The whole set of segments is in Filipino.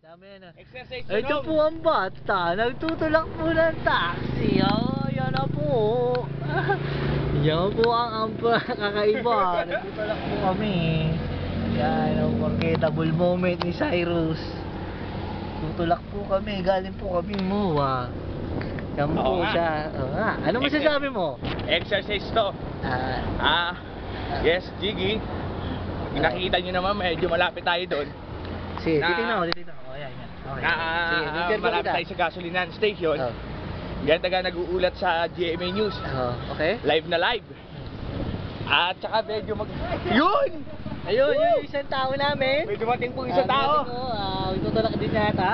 Sabi na. Exercise Ito po ang bata, nagtutulak po ng taxi. Oh, yan na po. Yan po ang kakaiba. Nagtutulak po kami. Yan ang forgettable moment ni Cyrus. Tutulak po kami, galing po kami MUA. Yan po siya. Oo nga. Ano masasabi mo? Exercise to. Yes, Jiggy. Nakikita nyo naman, medyo malapit tayo doon. Sige, titignan ko. Oh, yan. Okay. Sige, Malapit tayo sa gasolinan station. Oh. Yan taga nag-uulat sa GMA News. Oh, okay. Live na live. At saka medyo Yun! Ayun, yung isang tao namin. Medyo mating po isang tao. Tutulak din yata.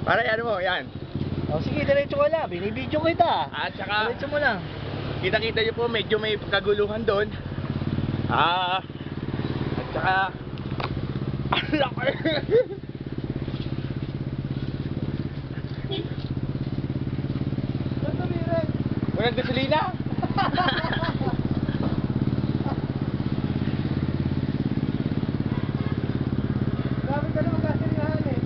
Para ano mo, yan. Oh, sige, diretso ka lang. Binibidyo kita. At saka, Diretso mo lang. kita-kita nyo po, medyo may kaguluhan doon. At saka, ang laki. Walang gasolina. Grabe ka naman gasolinahan eh.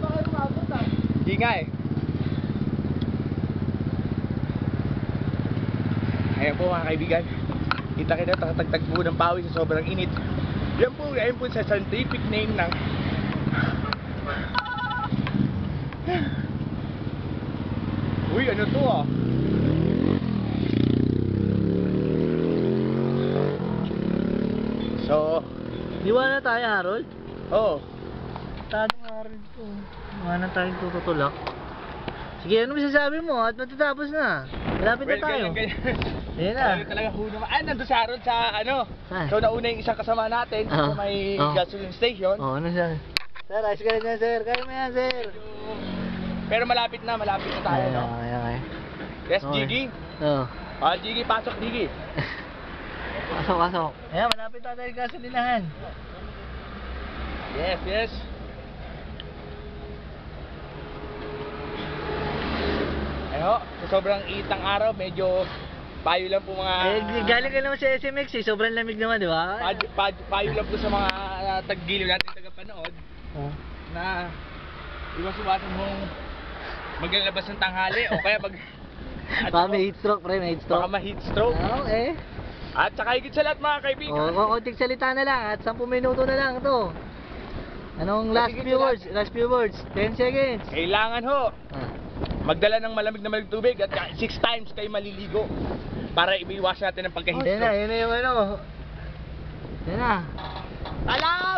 Baka lumabot ah. Hindi nga eh. Ayan po mga kaibigan. Kita-kita tatagtag po ng pawis sa sobrang init. Yan po, ayan po sa scientific name ng Uy, ano to ah? So, Diwa na tayo, Harold. oh, Tanong Harold po. Diwa na tayong tututulak. Sige, ano masasabi mo? At matatapos na. Malapit na tayo. ganyan. Ayan na. Talaga huno. Nandun sa Harold sa ano. Saan? So, nauna yung isang kasama natin sa may gasoline station. Oh, ano siya? Sir, ayos ka rin yan, sir. Kaya mo yan, sir. Pero malapit na tayo, no? Okay. Yes, Okay. Jiggy. Oo. Jiggy, pasok, Jiggy. Pasok. Ayan, malapit na tayo gasolinahan. Yes. Ayo, sa sobrang itang araw, medyo payo lang po mga... Galing ka naman sa SMX eh. Sobrang lamig naman, di ba? Payo lang po sa mga taggiliw natin tagapanood Oh. na iwas-iwasan mong maglalabas ng tanghali o kaya Baka may heat stroke, pre. May heat baka stroke. ma-heat stroke. Okay. At saka higit sa lahat mga kaibigan. Konting salita na lang at 10 minuto na lang ito. Anong last Sige, few sige. words? Last few words. 10 seconds. Kailangan ho Ah. magdala ng malamig na tubig at 6 times kayo maliligo para iiwasan natin ang pagka-heat Yan na, stroke. yun na yung ano. Yan na.